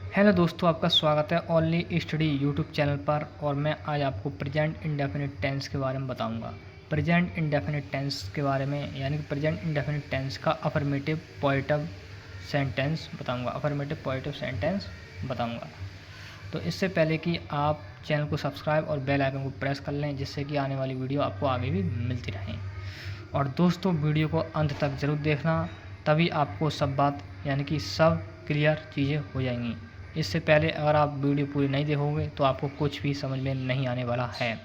Hello दोस्तों, आपका स्वागत है ओनली स्टडी यूट्यूब चैनल पर। और मैं आज आपको प्रेजेंट इंडेफिनिट टेंस के बारे में बताऊंगा। प्रेजेंट इंडेफिनिट टेंस के बारे में, यानी कि प्रेजेंट इंडेफिनिट टेंस का अफर्मेटिव पॉजिटिव सेंटेंस बताऊंगा। अफर्मेटिव पॉजिटिव सेंटेंस बताऊंगा। तो इससे पहले कि आप चैनल को सब्सक्राइब और बेल आइकन को प्रेस कर लें, जिससे कि आने वाली वीडियो आपको आगे भी मिलती रहें। और दोस्तों, वीडियो को अंत तक ज़रूर देखना, तभी आपको सब बात यानी कि सब क्लियर चीज़ें हो जाएंगी। इससे पहले अगर आप वीडियो पूरी नहीं देखोगे तो आपको कुछ भी समझ में नहीं आने वाला है।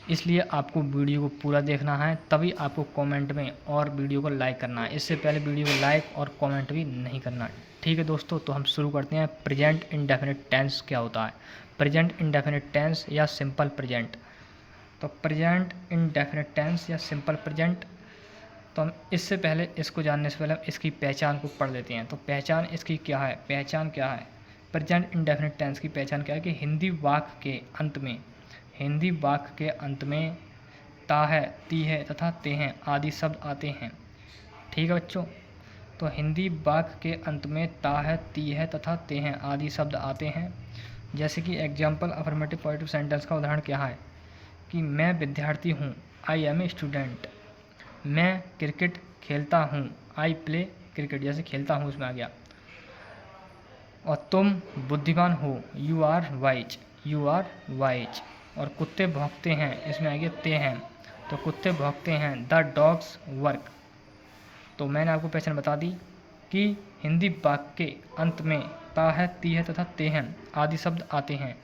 इसलिए आपको वीडियो को पूरा देखना है, तभी आपको कमेंट में और वीडियो को लाइक करना है। इससे पहले वीडियो को लाइक और कमेंट भी नहीं करना। ठीक है दोस्तों, तो हम शुरू करते हैं। प्रेजेंट इंडेफिनिट टेंस क्या होता है? प्रेजेंट इंडेफिनिट टेंस या सिंपल प्रेजेंट। तो प्रेजेंट इंडेफिनिट टेंस या सिंपल प्रेजेंट, तो हम इससे पहले इसको जानने से पहले हम इसकी पहचान को पढ़ लेते हैं। तो पहचान इसकी क्या है? पहचान क्या है प्रेजेंट इंडेफिनिट टेंस की? पहचान क्या है कि हिंदी वाक्य के अंत में ता है, ती है तथा ते हैं आदि शब्द आते हैं। ठीक है बच्चों, तो हिंदी वाक्य के अंत में ता है, ती है तथा ते हैं आदि शब्द आते हैं। जैसे कि एग्जाम्पल अफर्मेटिव पॉजिटिव सेंटेंस का उदाहरण क्या है कि मैं विद्यार्थी हूँ, आई एम ए स्टूडेंट। मैं क्रिकेट खेलता हूँ, आई प्ले क्रिकेट, जैसे खेलता हूँ उसमें आ गया। और तुम बुद्धिमान हो, यू आर वाइज। और कुत्ते भौंकते हैं, इसमें आ गया ते हैं, तो कुत्ते भौंकते हैं, द डॉग्स वर्क। तो मैंने आपको पहचान बता दी कि हिंदी वाक्य के अंत में ता है, ती है तथा ते हैं आदि शब्द आते हैं।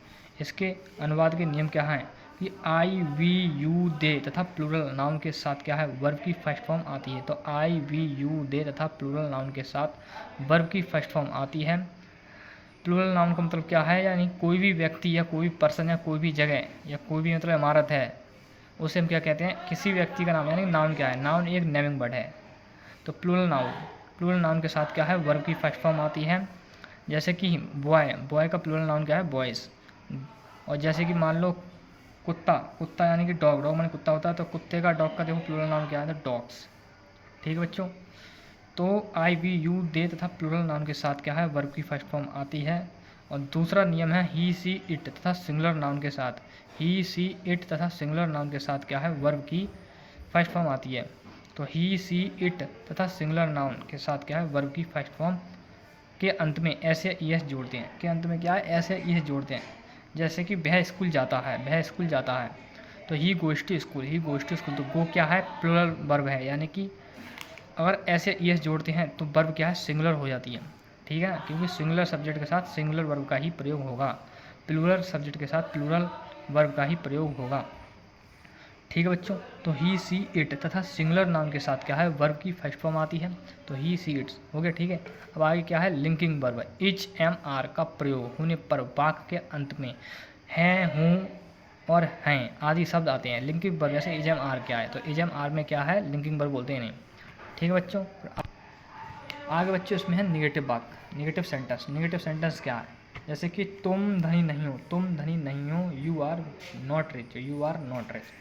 इसके अनुवाद के नियम क्या हैं कि आई, वी, यू, दे तथा प्लूरल नाउन के साथ क्या है, वर्ब की फर्स्ट फॉर्म आती है। तो आई, वी, यू, दे तथा प्लूरल नाउन के साथ वर्ब की फर्स्ट फॉर्म आती है। प्लूरल नाउन का मतलब क्या है, यानी कोई भी व्यक्ति या कोई भी पर्सन या कोई भी जगह या कोई भी मतलब इमारत है, उसे हम क्या कहते हैं, किसी व्यक्ति का नाम, यानी नाउन क्या है, नाउन एक नेमिंग वर्ड है। तो प्लूरल नाउन के साथ क्या है, वर्ब की फर्स्ट फॉर्म आती है। जैसे कि बॉय का प्लूरल नाउन क्या है, बॉयज़। और जैसे कि मान लो कुत्ता यानी कि डॉग माने कुत्ता होता है, तो कुत्ते का, डॉग का देखो प्लूरल नाउन क्या है, तो डॉग्स। ठीक है बच्चों, तो आई, वी, यू, दे तथा प्लूरल नाउन के साथ क्या है, वर्ब की फर्स्ट फॉर्म आती है। और दूसरा नियम है ही, सी, इट तथा सिंगुलर नाउन के साथ, ही, सी, इट तथा सिंगुलर नाउन के साथ क्या है, वर्ब की फर्स्ट फॉर्म आती है। तो ही, सी, इट तथा सिंगुलर नाउन के साथ क्या है, वर्ब की फर्स्ट फॉर्म के अंत में एस या ई एस जोड़ते हैं। के अंत में क्या है, एस या ई एस जोड़ते हैं। जैसे कि वह स्कूल जाता है, तो ही गोज़ टू स्कूल, तो गो क्या है, प्लूरल वर्ब है, यानी कि अगर ऐसे ई एस जोड़ते हैं तो वर्ब क्या है, सिंगुलर हो जाती है। ठीक है, क्योंकि सिंगुलर सब्जेक्ट के साथ सिंगुलर वर्ब का ही प्रयोग होगा, प्लूरल सब्जेक्ट के साथ प्लूरल वर्ब का ही प्रयोग होगा। ठीक है बच्चों, तो ही, सी, इट तथा सिंगुलर नाउन के साथ क्या है, वर्ब की फर्स्ट फॉर्म आती है। तो ही, सी, इट्स हो गया। ठीक है, अब आगे क्या है, linking verb. Is, am, are का प्रयोग होने पर वाक्य के अंत में हैं, हूँ और हैं आदि शब्द आते हैं। लिंकिंग वर्ब जैसे इज, एम, आर क्या है, तो इज, एम, आर में क्या है, लिंकिंग वर्ब बोलते हैं नहीं। ठीक है बच्चों, आगे बच्चों इसमें है निगेटिव वाक्य, निगेटिव सेंटेंस क्या है, जैसे कि तुम धनी नहीं हो, यू आर नॉट रिच।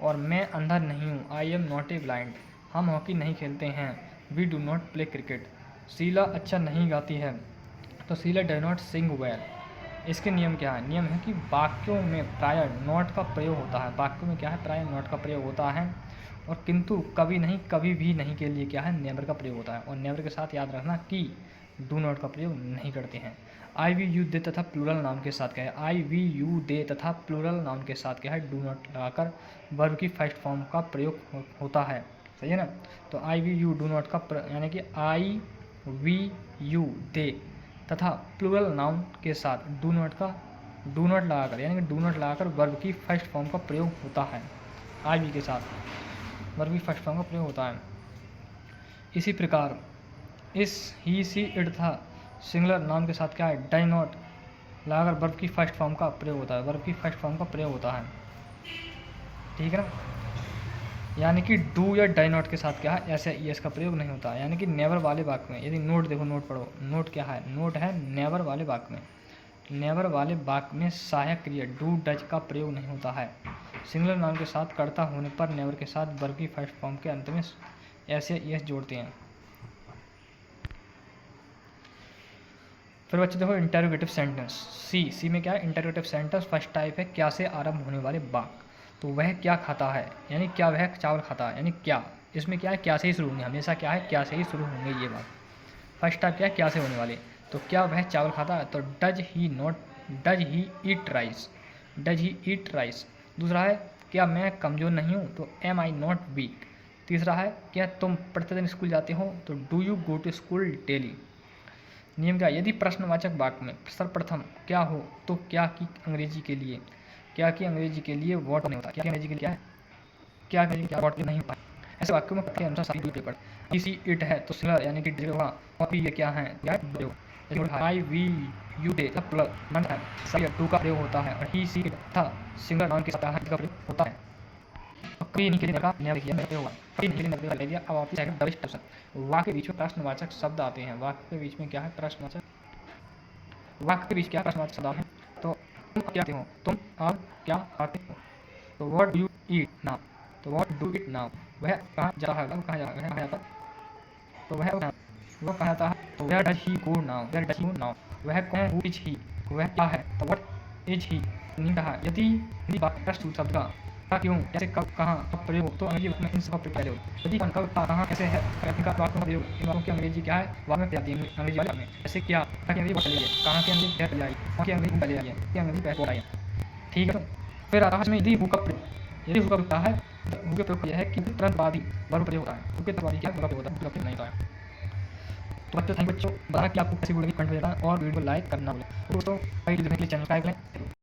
और मैं अंधा नहीं हूँ, I am not a blind. हम हॉकी नहीं खेलते हैं, we do not play cricket. Sheela अच्छा नहीं गाती है, तो Sheela does not sing well. इसके नियम क्या है? नियम है कि वाक्यों में प्रायः नॉट का प्रयोग होता है। वाक्यों में क्या है, प्रायः नॉट का प्रयोग होता है। और किंतु कभी नहीं, कभी भी नहीं के लिए क्या है, नेवर का प्रयोग होता है। और नेवर के साथ याद रखना कि डू नॉट का प्रयोग नहीं करते हैं। आई, वी, यू, दे तथा प्लूरल नाउन के साथ क्या है, आई, वी, यू, दे तथा प्लूरल नाउन के साथ क्या है, डू नॉट लगाकर वर्ब की फर्स्ट फॉर्म का प्रयोग होता है। सही है ना? तो आई, वी, यू, डू नॉट का यानी कि आई, वी, यू, दे तथा प्लूरल नाउन के साथ डू नॉट लगाकर, यानी कि डू नॉट लगाकर वर्ब की फर्स्ट फॉर्म का प्रयोग होता है। आई, वी के साथ वर्ब की फर्स्ट फॉर्म का प्रयोग होता है। इसी प्रकार इस, ही, सी, इट था सिंगुलर नाउन के साथ क्या है, डज नॉट लगाकर वर्ब की फर्स्ट फॉर्म का प्रयोग होता है। ठीक है ना? यानी कि डू या डज नॉट के साथ क्या है, ऐसे ई एस का प्रयोग नहीं होता। यानी कि नेवर वाले वाक्य में, यदि नोट देखो, नोट पढ़ो, नोट क्या है, नोट है नेवर वाले वाक्य में। नेवर वाले वाक्य में सहायक क्रिया डू, डज का प्रयोग नहीं होता है। सिंगुलर नाउन के साथ कर्ता होने पर नेवर के साथ वर्ब की फर्स्ट फॉर्म के अंत में ऐसे ई एस जोड़ते हैं। फिर बच्चे देखो इंटरोगेटिव सेंटेंस, सी में क्या है, इंटरोगेटिव सेंटेंस फर्स्ट टाइप है, क्या से आरंभ होने वाले वाक्य। तो वह क्या खाता है, यानी क्या वह चावल खाता है, यानी क्या, इसमें क्या है, क्या से ही शुरू होंगे, हमेशा क्या है, क्या से ही शुरू होंगे ये बात। फर्स्ट टाइप क्या है, क्या से होने वाले। तो क्या वह चावल खाता है, तो does he eat rice, does he eat rice. दूसरा है क्या मैं कमज़ोर नहीं हूँ, तो एम आई नॉट वीक। तीसरा है क्या तुम प्रतिदिन स्कूल जाते हो, तो do you go to school daily. नियम क्या, यदि प्रश्नवाचक वाक्य में सर्वप्रथम क्या हो तो क्या की अंग्रेजी के लिए, क्या की अंग्रेजी के लिए वॉट नहीं होता, क्या की अंग्रेजी के लिए क्या है, क्या अंग्रेजी क्या वॉट नहीं होता। ऐसे वाक्यों में के अनुसार सारी पेपर इसी इट है तो सिंगुलर यानी कि होगा, और भी ये क्या है, आई वी यू दे मंथ है, सही टू का प्रयोग होता है, और ही सी था सिंगुलर नाउन के साथ है का प्रयोग होता है। और कभी नहीं के लिए नया लिखिए मैं होगा, कभी नहीं के लिए ले दिया। अब वापस आएगा डबल स्टेप्स, वाक्य के बीच में प्रश्नवाचक शब्द आते हैं, वाक्य के बीच में क्या है, प्रश्नवाचक, वाक्य के बीच क्या प्रश्नवाचक शब्द आते हैं। तो तुम क्या खाते हो, तुम और क्या खाते हो, तो what do you eat now, तो व्हाट डू इट नाउ, वह कहाँ जाता है, वह कहाँ जाता है, वह कहाँ जाता है, तो वह कहाँ जाता है, तो where does he go now, where does he go now, वह कौन, हु इज ही, वह क्या है, तो व्हाट इज ही। नहीं कहा यदि प्रश्न शब्द का क्यों, कैसे, कब, कहाँ, कब प्रयोग, तो अंग्रेजी में इन सब का प्रयोग। यदि कब, कहाँ, कैसे है, इनका वाक्यों का प्रयोग, इन वाक्यों की अंग्रेजी क्या है, वाक्य में जाती है अंग्रेजी वाले में। जैसे क्या की अंग्रेजी चली आई, कहाँ की अंग्रेजी पहले आई, वहाँ की अंग्रेजी पहले आई है, की अंग्रेजी पहले आई है, ठीक है। तो फिर आकाश में यदि हु का प्रयोग, यदि हु का होता है तो हु के प्रयोग यह है कि तुरंत बाद ही वर्ब प्रयोग होता है, हु के तुरंत बाद ही क्या वर्ब प्रयोग होता है, प्रयोग नहीं होता है। तो बच्चों थैंक बच्चों, बता कि आपको कैसी वीडियो कमेंट में देना और वीडियो को लाइक करना बोले। दोस्तों देखने के लिए चैनल सब्सक्राइब करें।